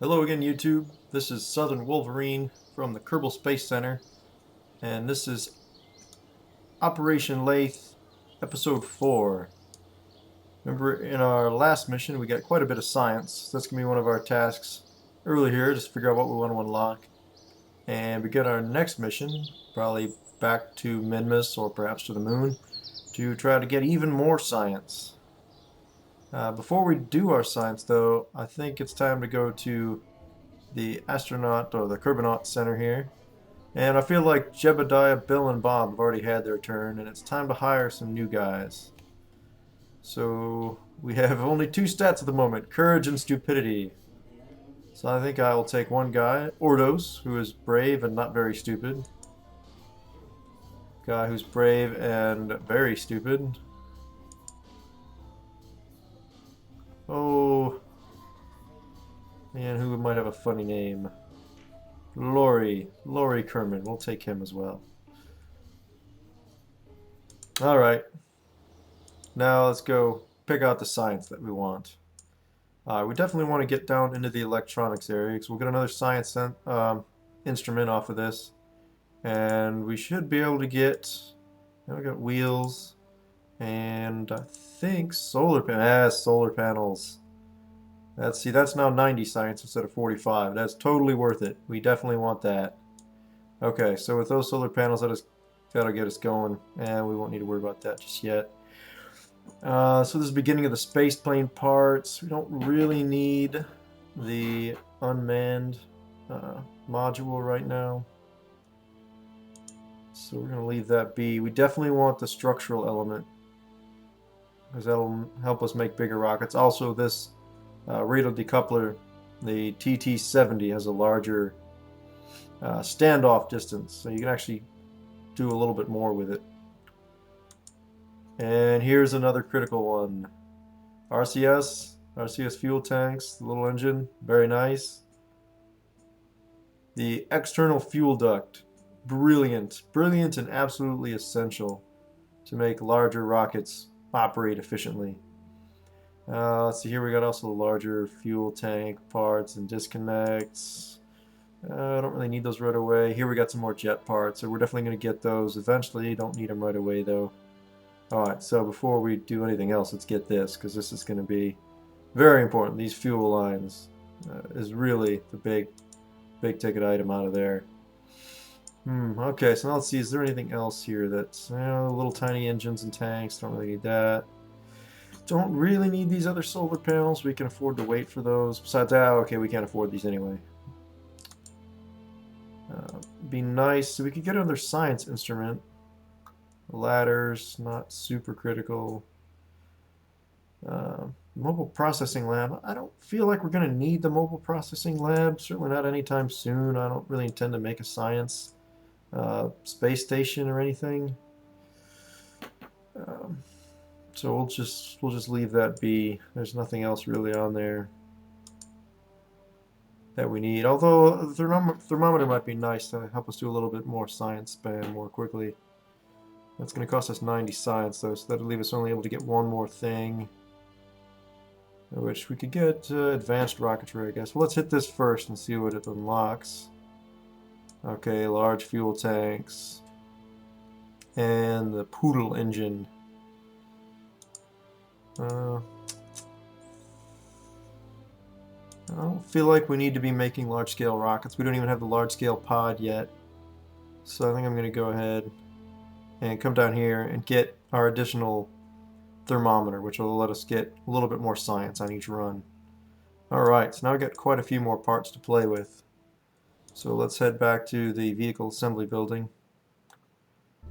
Hello again, YouTube. This is Southern Wolverine from the Kerbal Space Center, and this is Operation Laythe, Episode 4. Remember, in our last mission, we got quite a bit of science. That's going to be one of our tasks early here, just figure out what we want to unlock. And we get our next mission, probably back to Minmus or perhaps to the moon, to try to get even more science. Before we do our science, though, I think it's time to go to the astronaut or the Kerbonaut Center here. And I feel like Jebediah, Bill, and Bob have already had their turn, and it's time to hire some new guys. So we have only two stats at the moment, courage and stupidity. So I think I will take one guy, Ordos, who is brave and not very stupid. Guy who's brave and very stupid. Oh, man, who might have a funny name? Laurie Kerman. We'll take him as well. Alright, now let's go pick out the science that we want. We definitely want to get down into the electronics area because we'll get another science instrument off of this. And we should be able to get, we got wheels and I think solar panels. That's now 90 science instead of 45. That's totally worth it. We definitely want that. Okay, so with those solar panels, that'll get us going, and we won't need to worry about that just yet. So this is the beginning of the space plane parts. We don't really need the unmanned module right now. So we're going to leave that be. We definitely want the structural element, because that'll help us make bigger rockets. Also, this radial decoupler, the TT-70, has a larger standoff distance, so you can actually do a little bit more with it. And here's another critical one. RCS fuel tanks, the little engine, very nice. The external fuel duct, brilliant and absolutely essential to make larger rockets operate efficiently. Let's see, here we got also larger fuel tank parts and disconnects. I don't really need those right away. Here we got some more jet parts, so we're definitely going to get those eventually. Don't need them right away though. Alright, so before we do anything else, let's get this, because this is going to be very important. These fuel lines is really the big ticket item out of there. Okay, so now let's see, is there anything else here that's, little tiny engines and tanks, don't really need that. Don't really need these other solar panels, we can afford to wait for those. Besides, okay, we can't afford these anyway. Be nice, so we could get another science instrument. Ladders, not super critical. Mobile processing lab. I don't feel like we're going to need the mobile processing lab. Certainly not anytime soon. I don't really intend to make a science space station or anything. So we'll just leave that be. There's nothing else really on there that we need. Although the thermometer might be nice to help us do a little bit more science span more quickly. That's going to cost us 90 science though, so that'll leave us only able to get one more thing. Which we could get advanced rocketry, I guess. Well, let's hit this first and see what it unlocks. Okay, large fuel tanks. And the Poodle engine. I don't feel like we need to be making large-scale rockets. We don't even have the large-scale pod yet. So I think I'm going to go ahead and come down here and get our additional thermometer, which will let us get a little bit more science on each run. Alright, so now we've got quite a few more parts to play with. So let's head back to the vehicle assembly building.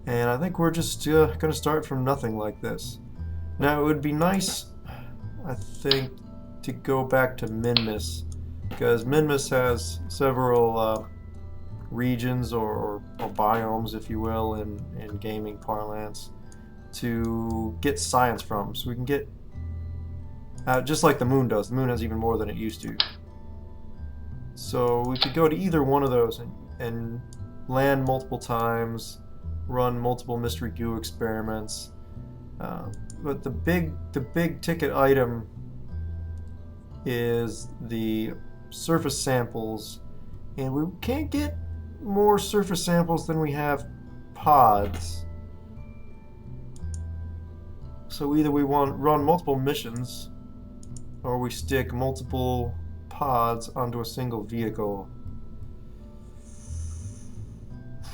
And I think we're just going to start from nothing like this. Now it would be nice, I think, to go back to Minmus, because Minmus has several regions or biomes, if you will, in gaming parlance, to get science from. So we can get, just like the moon does. The moon has even more than it used to. So we could go to either one of those and land multiple times, run multiple mystery goo experiments. But the big ticket item is the surface samples, and we can't get more surface samples than we have pods. So either we run multiple missions, or we stick multiple pods onto a single vehicle.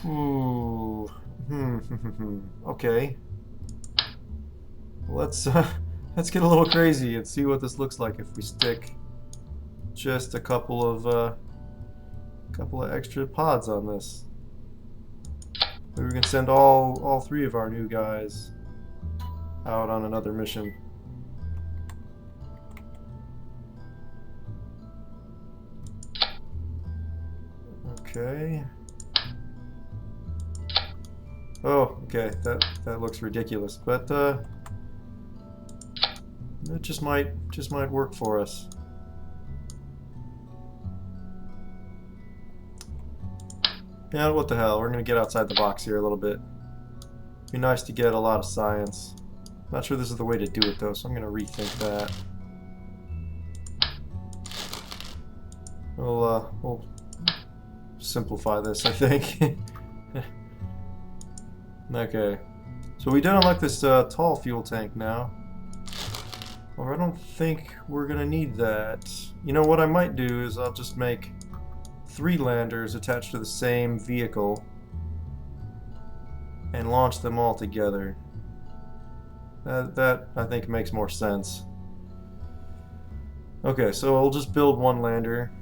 Ooh. Okay. Let's get a little crazy and see what this looks like if we stick just a couple of extra pods on this. Maybe we can send all three of our new guys out on another mission. Okay. Oh, okay. That looks ridiculous, but it just might work for us. Yeah, what the hell? We're gonna get outside the box here a little bit. Be nice to get a lot of science. Not sure this is the way to do it though, so I'm gonna rethink that. We'll simplify this, I think. Okay. So we did unlock this tall fuel tank now. Or I don't think we're gonna need that. You know what I might do is I'll just make 3 landers attached to the same vehicle and launch them all together. That I think makes more sense. Okay, so I'll just build 1 lander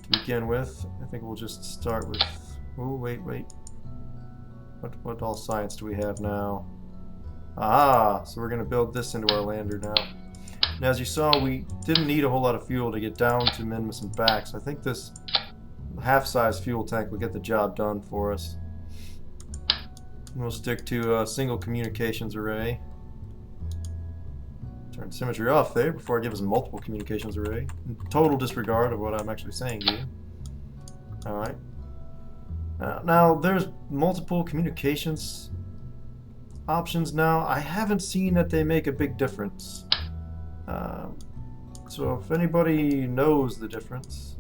to begin with. I think we'll just start with... Oh, wait. What all science do we have now? Ah, so we're going to build this into our lander now. And as you saw, we didn't need a whole lot of fuel to get down to Minmus and back, so I think this half-size fuel tank will get the job done for us. And we'll stick to a single communications array. Turn symmetry off there before I give us multiple communications array. In total disregard of what I'm actually saying to you. Alright. Now, there's multiple communications options now. I haven't seen that they make a big difference. So if anybody knows the difference,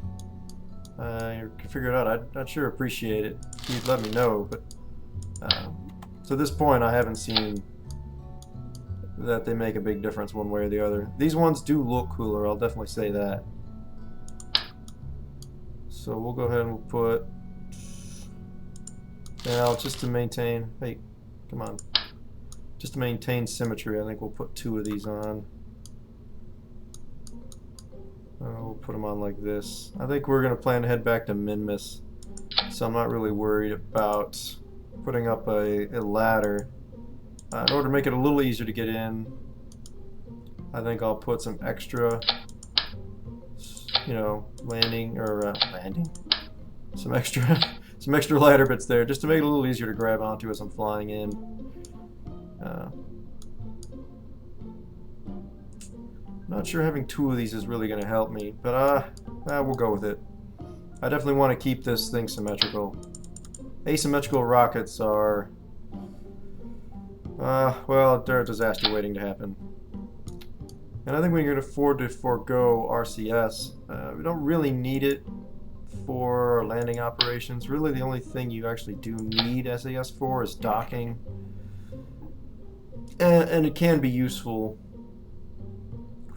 you can figure it out. I'd sure appreciate it if you'd let me know. But to this point, I haven't seen that they make a big difference one way or the other. These ones do look cooler, I'll definitely say that. So we'll go ahead and we'll put... Now, just to maintain... Hey, come on. Just to maintain symmetry, I think we'll put 2 of these on. We'll put them on like this. I think we're going to plan to head back to Minmus, so I'm not really worried about putting up a ladder. In order to make it a little easier to get in, I think I'll put some extra, landing, some extra ladder bits there, just to make it a little easier to grab onto as I'm flying in. Not sure having 2 of these is really going to help me, but we'll go with it. I definitely want to keep this thing symmetrical. Asymmetrical rockets are, well, they're a disaster waiting to happen. And I think we can afford to forego RCS. We don't really need it for landing operations. Really, the only thing you actually do need SAS for is docking. And it can be useful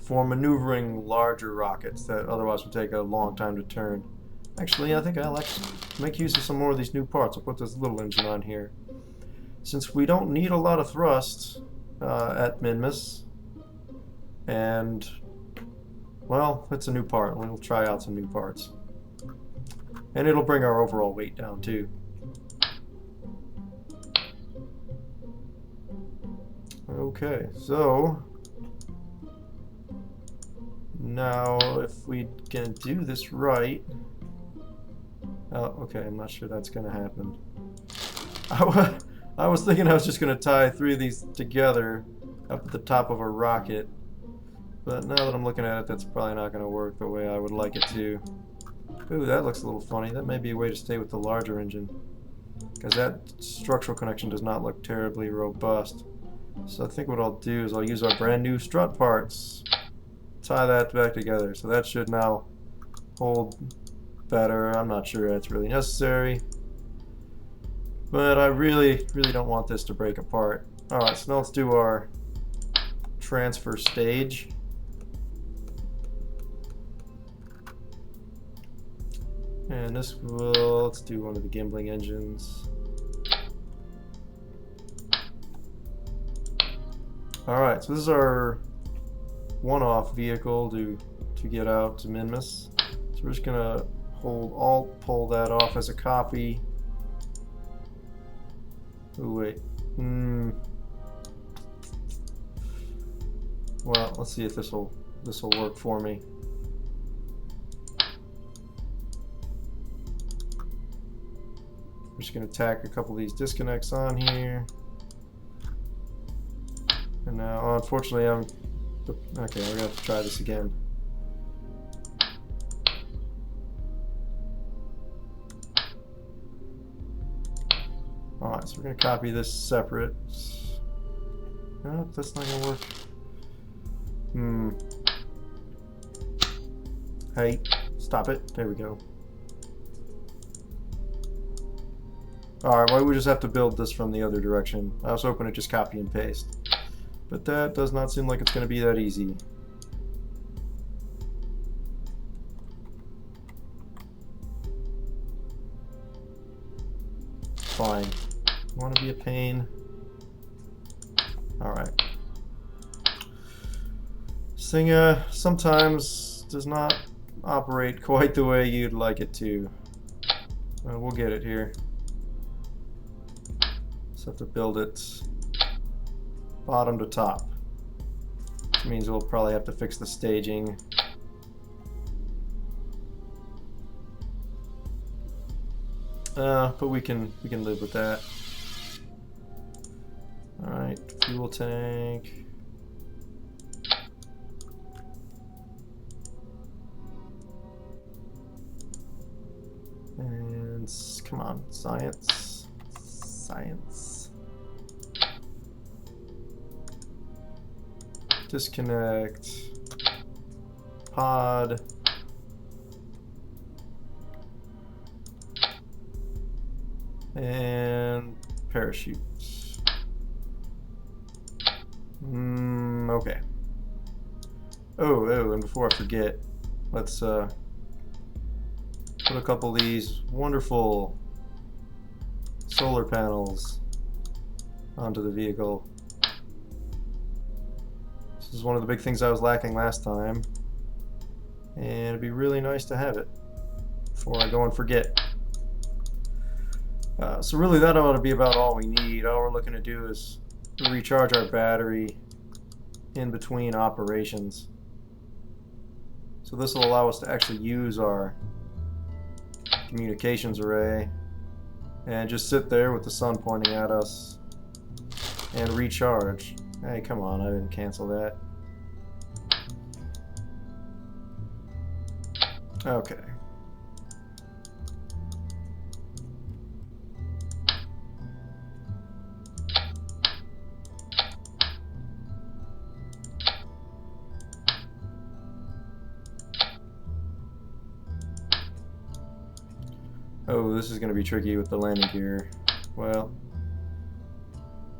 for maneuvering larger rockets that otherwise would take a long time to turn. Actually, I think I'll actually make use of some more of these new parts. I'll put this little engine on here. Since we don't need a lot of thrust at Minmus, and, well, it's a new part. We'll try out some new parts. And it'll bring our overall weight down, too. Okay, so... Now, if we can do this right... Oh, okay, I'm not sure that's going to happen. I was thinking I was just going to tie 3 of these together up at the top of a rocket. But now that I'm looking at it, that's probably not going to work the way I would like it to. Ooh, that looks a little funny. That may be a way to stay with the larger engine, because that structural connection does not look terribly robust. So I think what I'll do is I'll use our brand new strut parts, tie that back together. So that should now hold better. I'm not sure that's really necessary. But I really don't want this to break apart. Alright, so now let's do our transfer stage. And this will, let's do one of the gimbling engines. Alright, so this is our one-off vehicle to get out to Minmus. So we're just gonna hold Alt, pull that off as a copy. Oh wait. Well, let's see if this will work for me. I'm just gonna tack a couple of these disconnects on here. And now, unfortunately, okay, we're gonna have to try this again. Alright, so we're gonna copy this separate. No, that's not gonna work. Hey, stop it. There we go. Alright, well, we just have to build this from the other direction. I was hoping to just copy and paste. But that does not seem like it's going to be that easy. Fine. Want to be a pain? Alright. This thing sometimes does not operate quite the way you'd like it to. We'll get it here. Just have to build it bottom to top. Which means we'll probably have to fix the staging. But we can live with that. Alright, fuel tank. And come on, science. Science. Disconnect. Pod. And parachute. Okay. Oh, and before I forget, let's put a couple of these wonderful solar panels onto the vehicle. This is one of the big things I was lacking last time, and it'd be really nice to have it before I go and forget. So really that ought to be about all we need. All we're looking to do is recharge our battery in between operations. So this will allow us to actually use our communications array and just sit there with the sun pointing at us and recharge. Hey, come on, I didn't cancel that. Okay. Oh, this is going to be tricky with the landing gear. Well,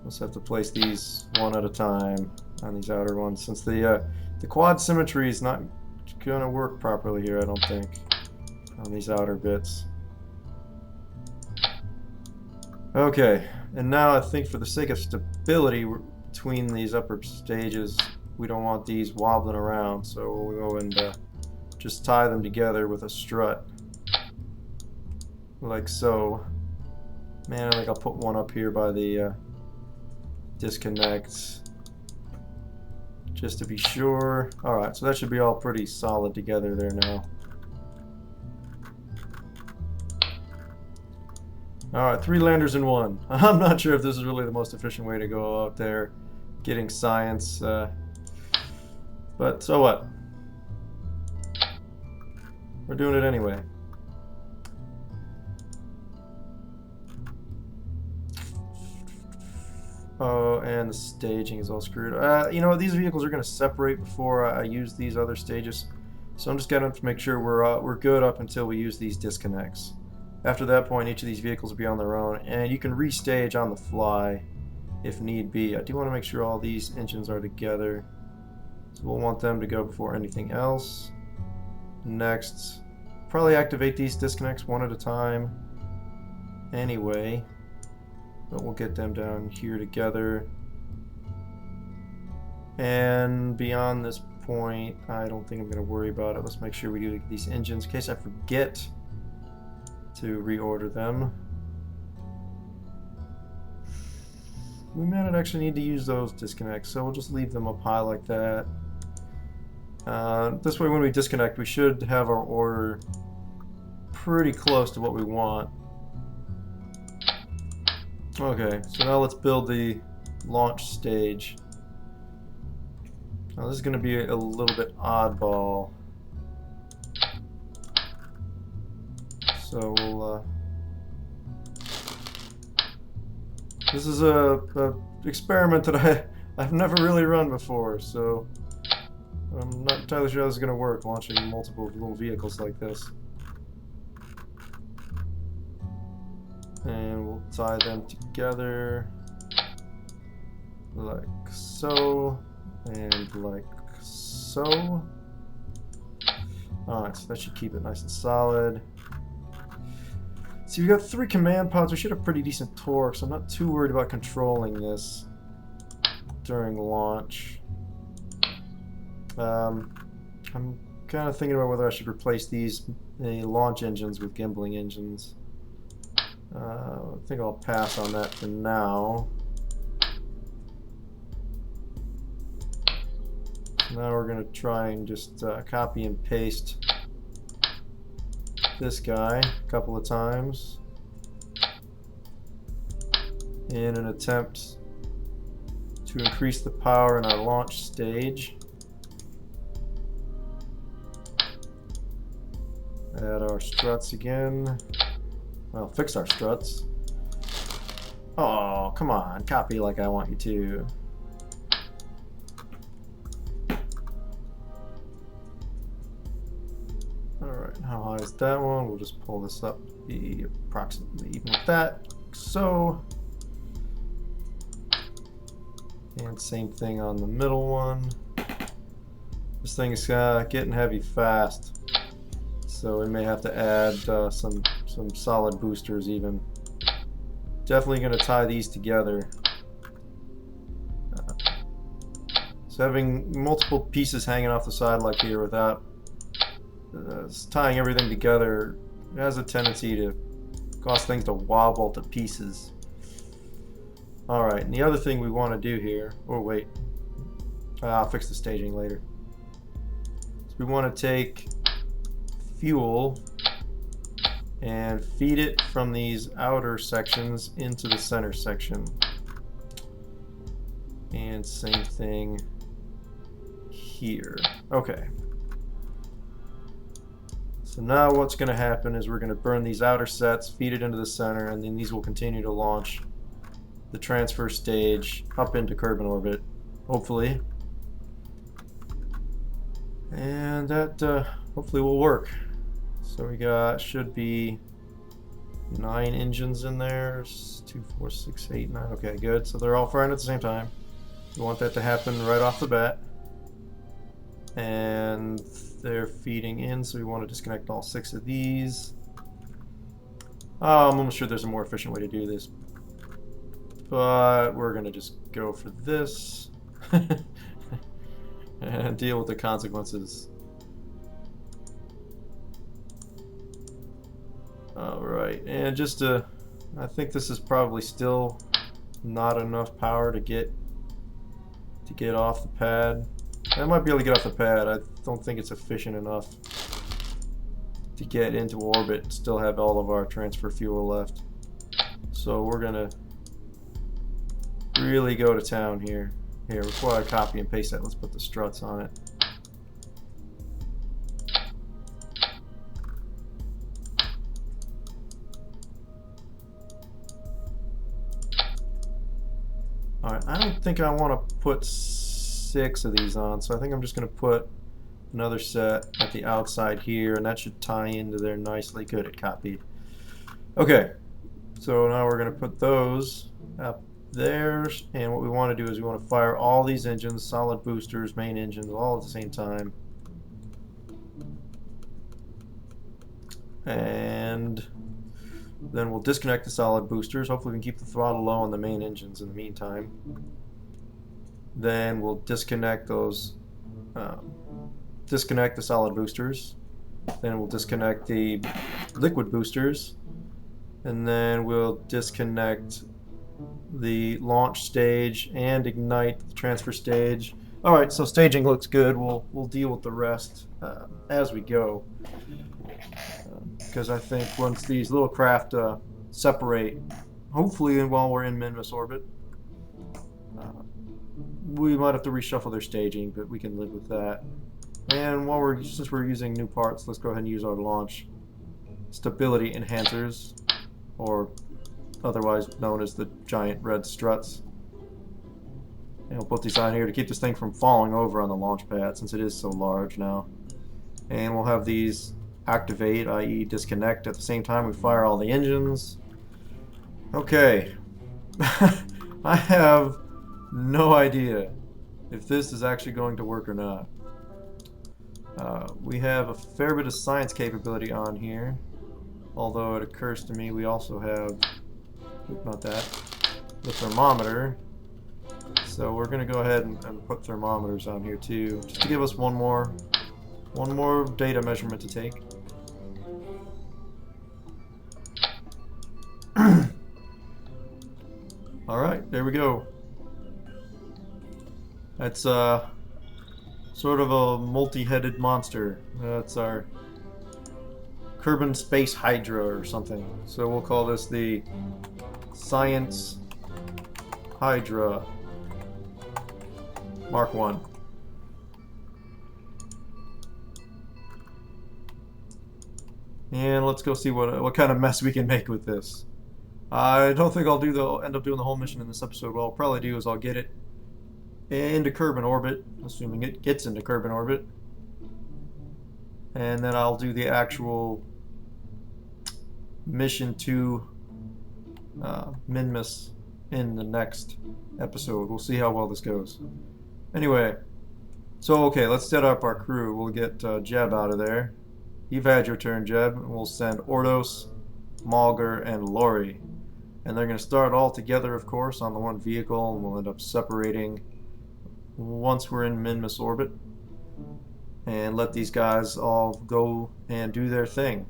let's have to place these one at a time on these outer ones, since the quad symmetry is not going to work properly here, I don't think, on these outer bits. Okay, and now I think for the sake of stability between these upper stages, we don't want these wobbling around, so we'll go and just tie them together with a strut. Like so. Man, I think I'll put one up here by the disconnect, just to be sure. Alright, so that should be all pretty solid together there now. Alright, 3 landers in 1. I'm not sure if this is really the most efficient way to go out there getting science, but so what? We're doing it anyway. Oh, and the staging is all screwed. You know, these vehicles are going to separate before I use these other stages. So I'm just going to make sure we're good up until we use these disconnects. After that point, each of these vehicles will be on their own, and you can restage on the fly if need be. I do want to make sure all these engines are together, so we'll want them to go before anything else. Next, probably activate these disconnects one at a time anyway, but we'll get them down here together. And beyond this point, I don't think I'm going to worry about it. Let's make sure we do these engines in case I forget to reorder them. We may not actually need to use those disconnects, so we'll just leave them up high like that. This way when we disconnect, we should have our order pretty close to what we want. Okay, so now let's build the launch stage. Now this is going to be a little bit oddball. So we'll, this is a experiment that I've never really run before, so I'm not entirely sure how this is going to work, launching multiple little vehicles like this. And we'll tie them together like so and like so. Alright, so that should keep it nice and solid. So we've got 3 command pods. We should have pretty decent torque, so I'm not too worried about controlling this during launch. I'm kind of thinking about whether I should replace these launch engines with gimbling engines. I think I'll pass on that for now. Now we're going to try and just copy and paste this guy a couple of times in an attempt to increase the power in our launch stage. Add our struts again. Well, fix our struts. Oh, come on, copy like I want you to. Alright, how high is that one? We'll just pull this up to be approximately even with that. So, and same thing on the middle one. This thing is getting heavy fast, so we may have to add some solid boosters even. Definitely going to tie these together. So having multiple pieces hanging off the side like here without tying everything together has a tendency to cause things to wobble to pieces. Alright, and the other thing we want to do here, oh wait, I'll fix the staging later. So we want to take fuel and feed it from these outer sections into the center section. And same thing here. Okay. So now what's going to happen is we're going to burn these outer sets, feed it into the center, and then these will continue to launch the transfer stage up into Kerbal orbit, hopefully. And that hopefully will work. So we got, should be 9 engines in there. 2, 4, 6, 8, 9. Okay, good. So they're all firing at the same time. We want that to happen right off the bat. And they're feeding in, so we want to disconnect all 6 of these. I'm almost sure there's a more efficient way to do this, but we're going to just go for this and deal with the consequences. Alright, and just I think this is probably still not enough power to get off the pad. I might be able to get off the pad. I don't think it's efficient enough to get into orbit and still have all of our transfer fuel left. So we're gonna really go to town here. Here, before I copy and paste that, let's put the struts on it. Alright, I don't think I want to put 6 of these on, so I think I'm just going to put another set at the outside here, and that should tie into there nicely. Good, it copied. Okay, so now we're going to put those up there, and what we want to do is we want to fire all these engines, solid boosters, main engines, all at the same time. And then we'll disconnect the solid boosters. Hopefully we can keep the throttle low on the main engines in the meantime. Then we'll disconnect those, disconnect the solid boosters. Then we'll disconnect the liquid boosters. And then we'll disconnect the launch stage and ignite the transfer stage. Alright, so staging looks good. We'll deal with the rest as we go. Because I think once these little craft separate, hopefully while we're in Minmus orbit, we might have to reshuffle their staging, but we can live with that. And while since we're using new parts, let's go ahead and use our launch stability enhancers, or otherwise known as the giant red struts. And we'll put these on here to keep this thing from falling over on the launch pad, since it is so large now. And we'll have these activate, i.e. disconnect, at the same time we fire all the engines. Okay. I have no idea if this is actually going to work or not. We have a fair bit of science capability on here, although it occurs to me we also have, not that, the thermometer. So we're going to go ahead and put thermometers on here too, just to give us one more data measurement to take. Alright, there we go. That's sort of a multi-headed monster. That's our Kerbal Space Hydra or something. So we'll call this the Science Hydra Mark 1. And let's go see what kind of mess we can make with this. I don't think I'll end up doing the whole mission in this episode. What I'll probably do is I'll get it into Kerbal orbit, assuming it gets into Kerbal orbit, and then I'll do the actual mission to Minmus in the next episode. We'll see how well this goes. Anyway, so okay, let's set up our crew. We'll get Jeb out of there. You've had your turn, Jeb. And we'll send Ordos, Malger, and Lori. And they're going to start all together, of course, on the one vehicle, and we'll end up separating once we're in Minmus orbit, and let these guys all go and do their thing.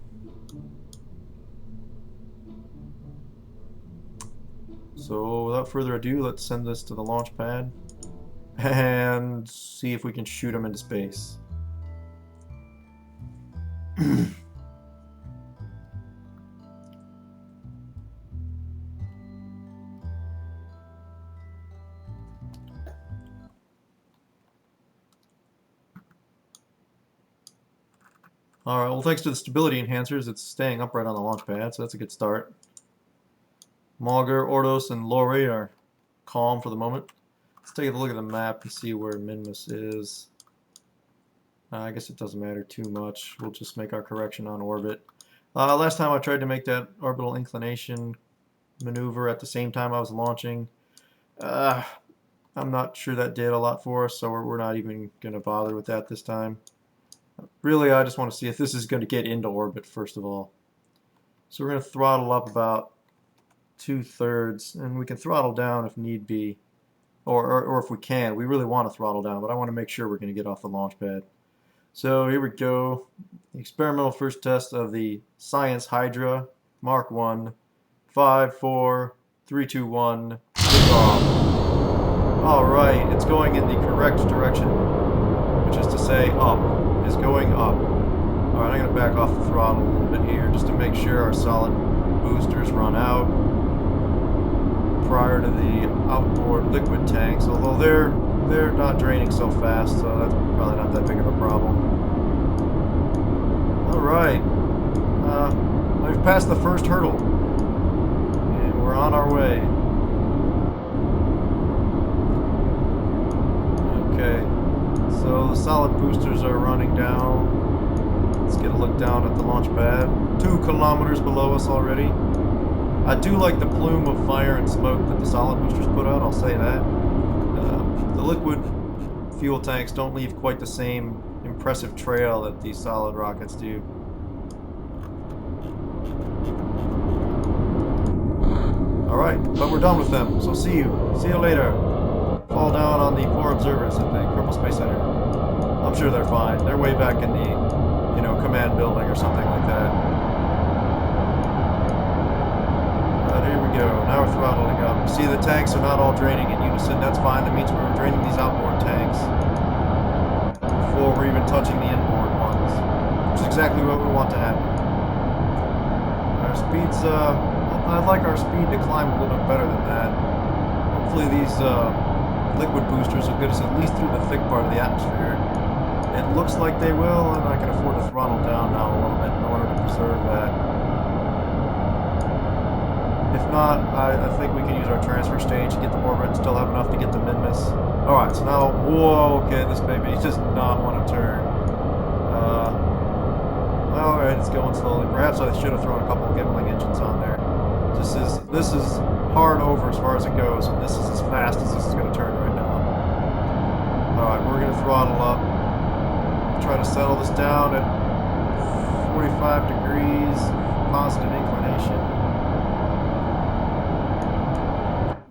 So without further ado, let's send this to the launch pad and see if we can shoot them into space. Alright, well thanks to the stability enhancers, it's staying upright on the launch pad, so that's a good start. Malger, Ordos, and Lori are calm for the moment. Let's take a look at the map and see where Minmus is. I guess it doesn't matter too much. We'll just make our correction on orbit. Last time I tried to make that orbital inclination maneuver at the same time I was launching. I'm not sure that did a lot for us, so we're not even going to bother with that this time. Really, I just want to see if this is going to get into orbit first of all. So we're going to throttle up about 2/3, and we can throttle down if need be, or if we can. We really want to throttle down, but I want to make sure we're going to get off the launch pad. So here we go. The experimental first test of the Science Hydra Mark 1. 5, 4, 3, 2, 1. Liftoff. All right, it's going in the correct direction, which is to say up. Is going up. Alright, I'm going to back off the throttle a little bit here just to make sure our solid boosters run out prior to the outboard liquid tanks, although they're not draining so fast, so that's probably not that big of a problem. Alright, I've passed the first hurdle and we're on our way. Okay. So the solid boosters are running down. Let's get a look down at the launch pad. 2 kilometers below us already. I do like the plume of fire and smoke that the solid boosters put out, I'll say that. The liquid fuel tanks don't leave quite the same impressive trail that these solid rockets do. Alright, but we're done with them, so see you. See you later. Fall down on the poor observers at the Kerbal Space Center. I'm sure they're fine. They're way back in the, command building or something like that. Here we go. Now we're throttling up. You see the tanks are not all draining in unison. That's fine. That means we're draining these outboard tanks before we're even touching the inboard ones, which is exactly what we want to happen. Our speeds, I'd like our speed to climb a little bit better than that. Hopefully these liquid boosters will get us at least through the thick part of the atmosphere. It looks like they will, and I can afford to throttle down now a little bit in order to preserve that. If not, I think we can use our transfer stage to get the orbit and still have enough to get the Minmus. Alright, so now, whoa, okay, this baby does not want to turn. Alright, it's going slowly. Perhaps I should have thrown a couple of gimbling engines on there. This is hard over as far as it goes, and this is as fast as this is going to turn right now. Alright, we're going to throttle up. Try to settle this down at 45 degrees, positive inclination.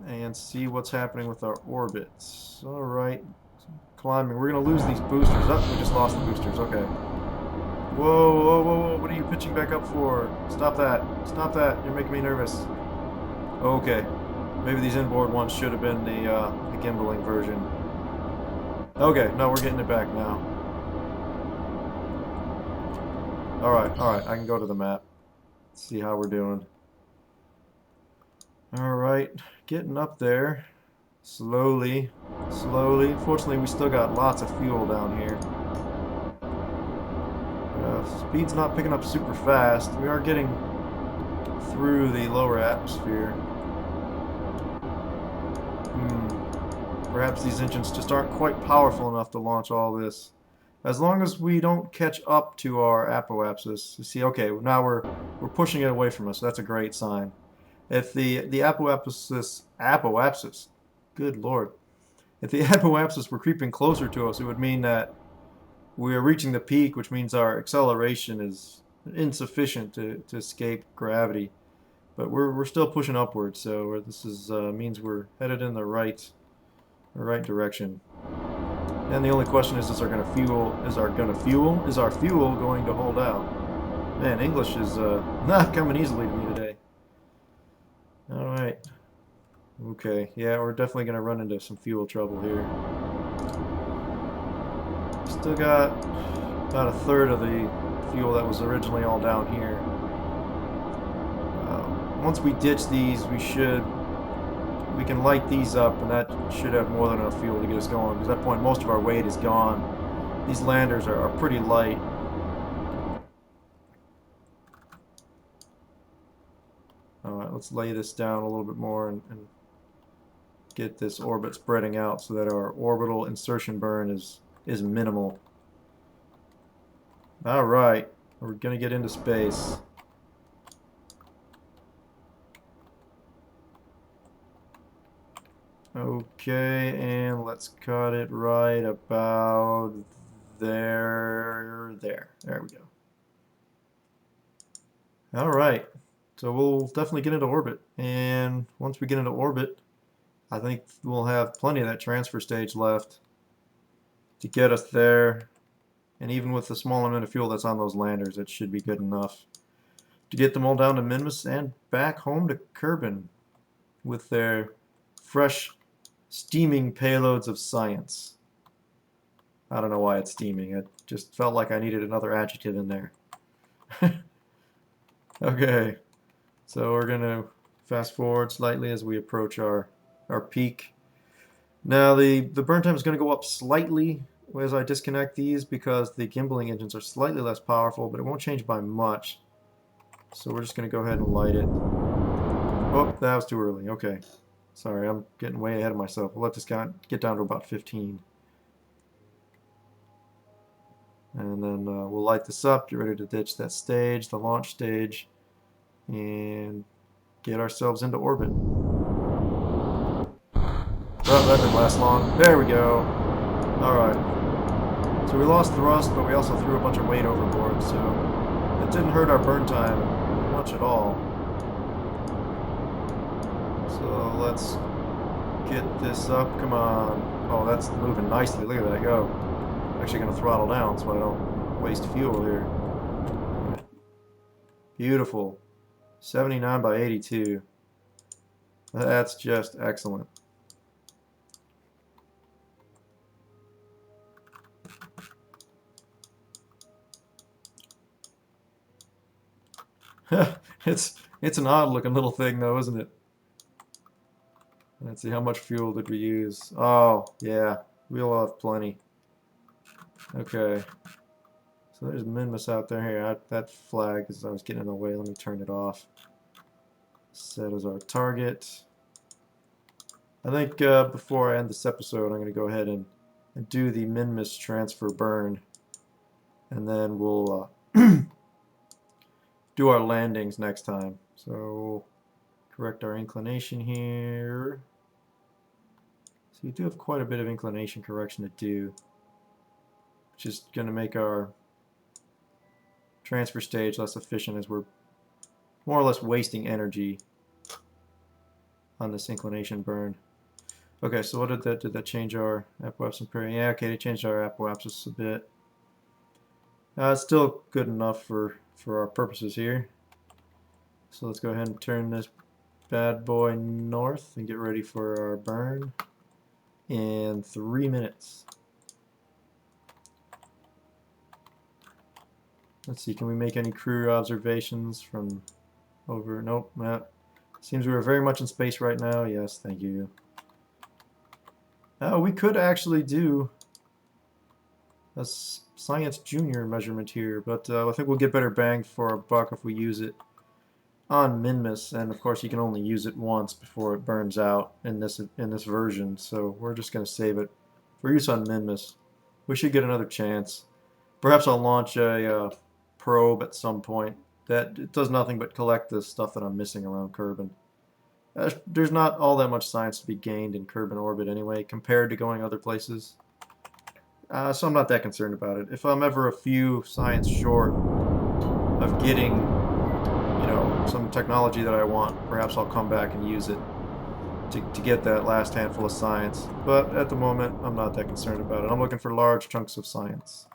And see what's happening with our orbits. Alright, climbing. We're going to lose these boosters. Oh, we just lost the boosters. Okay. Whoa, whoa, whoa, whoa. What are you pitching back up for? Stop that. Stop that. You're making me nervous. Okay. Maybe these inboard ones should have been the gimbaling version. Okay, no, we're getting it back now. Alright, alright. I can go to the map. See how we're doing. Alright, getting up there. Slowly, slowly. Fortunately, we still got lots of fuel down here. Speed's not picking up super fast. We are getting through the lower atmosphere. Perhaps these engines just aren't quite powerful enough to launch all this. As long as we don't catch up to our apoapsis. You see, okay, now we're pushing it away from us. That's a great sign. If the apoapsis, good lord, if the apoapsis were creeping closer to us, it would mean that we are reaching the peak, which means our acceleration is insufficient to escape gravity. But we're still pushing upwards, so this is means we're headed in the right direction. And the only question is our fuel going to hold out? Man, English is not coming easily to me today. Alright. Okay, yeah, we're definitely going to run into some fuel trouble here. Still got about a third of the fuel that was originally all down here. Once we ditch these, we can light these up, and that should have more than enough fuel to get us going. Because at that point, most of our weight is gone. These landers are pretty light. Alright, let's lay this down a little bit more and get this orbit spreading out so that our orbital insertion burn is minimal. Alright, we're going to get into space. Okay, and let's cut it right about there. There we go. Alright, so we'll definitely get into orbit. And once we get into orbit, I think we'll have plenty of that transfer stage left to get us there. And even with the small amount of fuel that's on those landers, it should be good enough to get them all down to Minmus and back home to Kerbal with their fresh, steaming payloads of science. I don't know why it's steaming. It just felt like I needed another adjective in there. Okay, so we're going to fast forward slightly as we approach our peak. Now the burn time is going to go up slightly as I disconnect these because the gimbaling engines are slightly less powerful, but it won't change by much. So we're just going to go ahead and light it. Oh, that was too early. Okay. Sorry, I'm getting way ahead of myself. We'll let this guy get down to about 15. And then we'll light this up, get ready to ditch that stage, the launch stage, and get ourselves into orbit. Oh, that didn't last long. There we go. Alright. So we lost thrust, but we also threw a bunch of weight overboard, so it didn't hurt our burn time much at all. So let's get this up. Come on. Oh, that's moving nicely. Look at that go. I'm actually going to throttle down so I don't waste fuel here. Beautiful. 79 by 82. That's just excellent. It's an odd looking little thing though, isn't it? Let's see, how much fuel did we use? Oh, yeah, we'll have plenty. Okay. So there's Minmus out there. Here, that flag, as I was getting in the way, let me turn it off. Set as our target. I think before I end this episode, I'm going to go ahead and do the Minmus transfer burn. And then we'll do our landings next time. So correct our inclination here. So we do have quite a bit of inclination correction to do, which is going to make our transfer stage less efficient as we're more or less wasting energy on this inclination burn. Okay, so what did that change our apoapsis and period? Yeah, okay, they changed our apoapsis a bit. It's still good enough for our purposes here. So let's go ahead and turn this bad boy north and get ready for our burn in 3 minutes. Let's see, can we make any crew observations from over? Nope, Matt. Seems we are very much in space right now. Yes, thank you. We could actually do a science junior measurement here, but I think we'll get better bang for our buck if we use it on Minmus, and of course you can only use it once before it burns out in this version, so we're just going to save it for use on Minmus. We should get another chance. Perhaps I'll launch a probe at some point that it does nothing but collect the stuff that I'm missing around Kerbin. There's not all that much science to be gained in Kerbin orbit anyway, compared to going other places. So I'm not that concerned about it. If I'm ever a few science short of getting, you know, some technology that I want, perhaps I'll come back and use it to get that last handful of science. But at the moment, I'm not that concerned about it. I'm looking for large chunks of science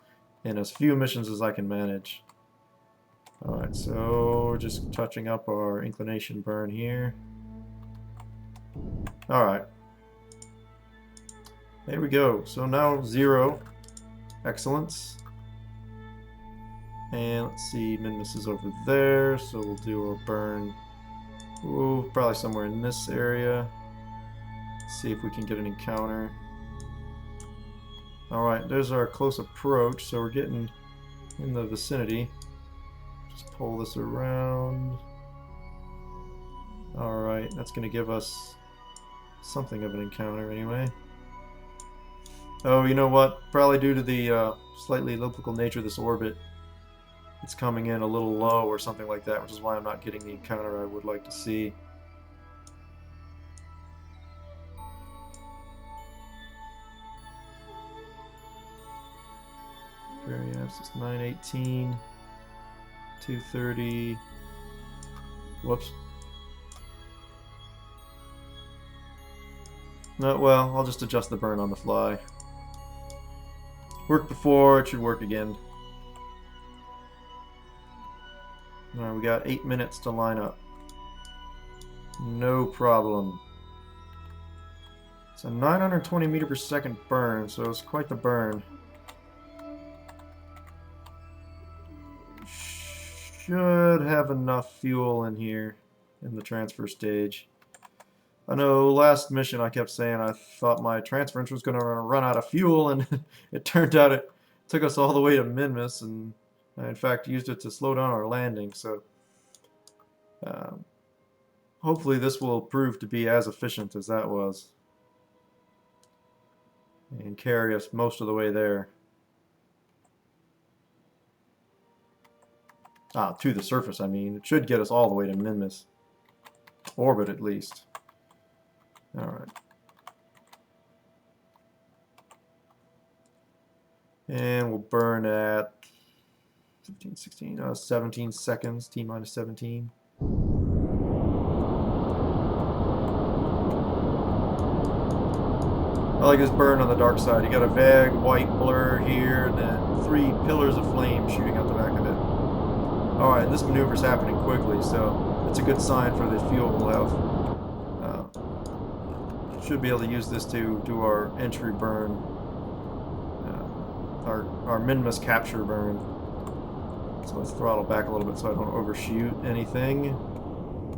in as few missions as I can manage. Alright, so we're just touching up our inclination burn here. Alright. There we go. So now 0. Excellent. And let's see, Minmus is over there, so we'll do our burn. Ooh, probably somewhere in this area. See if we can get an encounter. Alright, there's our close approach, so we're getting in the vicinity. Just pull this around. Alright, that's going to give us something of an encounter anyway. Oh, you know what? Probably due to the slightly elliptical nature of this orbit, it's coming in a little low or something like that, which is why I'm not getting the encounter I would like to see. Variance is 918, 230. Whoops. No, well, I'll just adjust the burn on the fly. Worked before, it should work again. Alright, we got 8 minutes to line up. No problem. It's a 920 meter per second burn, so it's quite the burn. Should have enough fuel in here in the transfer stage. I know last mission I kept saying I thought my transference was going to run out of fuel, and it turned out it took us all the way to Minmus, and I in fact used it to slow down our landing, so hopefully this will prove to be as efficient as that was and carry us most of the way there. To the surface, I mean. It should get us all the way to Minmus. Orbit, at least. Alright. And we'll burn at 15, 16, 17 seconds. T minus 17. I like this burn on the dark side. You got a vague white blur here, and then 3 pillars of flame shooting out the back of it. Alright, this maneuver is happening quickly, so it's a good sign for the fuel we'll have. Should be able to use this to do our entry burn, our Minmus capture burn. So let's throttle back a little bit so I don't overshoot anything.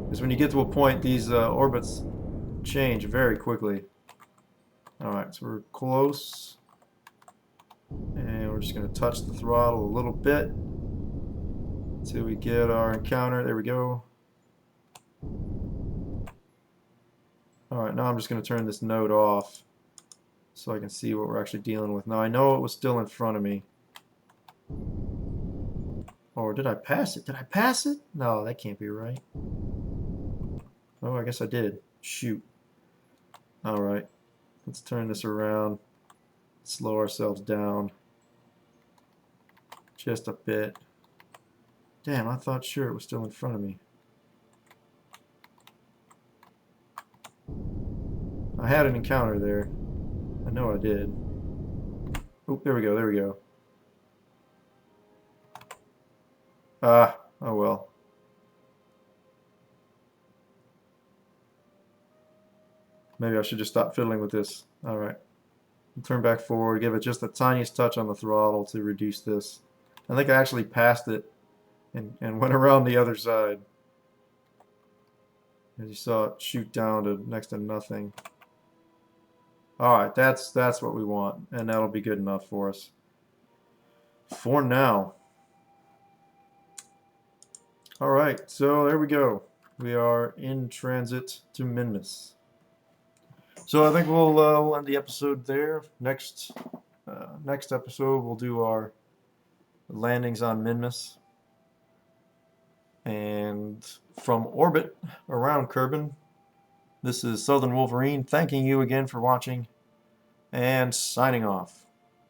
Because when you get to a point, these orbits change very quickly. Alright, so we're close. And we're just going to touch the throttle a little bit until we get our encounter. There we go. Alright, now I'm just going to turn this node off so I can see what we're actually dealing with. Now I know it was still in front of me. Or did I pass it? Did I pass it? No, that can't be right. Oh, I guess I did. Shoot. Alright. Let's turn this around. Slow ourselves down. Just a bit. Damn, I thought sure it was still in front of me. I had an encounter there. I know I did. Oh, there we go, there we go. Ah, oh well. Maybe I should just stop fiddling with this. Alright. Turn back forward, give it just the tiniest touch on the throttle to reduce this. I think I actually passed it and went around the other side. As you saw it shoot down to next to nothing. Alright, that's what we want, and that'll be good enough for us. For now. Alright, so there we go. We are in transit to Minmus. So I think we'll end the episode there. Next episode we'll do our landings on Minmus. And from orbit around Kerbal, this is Southern Wolverine thanking you again for watching and signing off.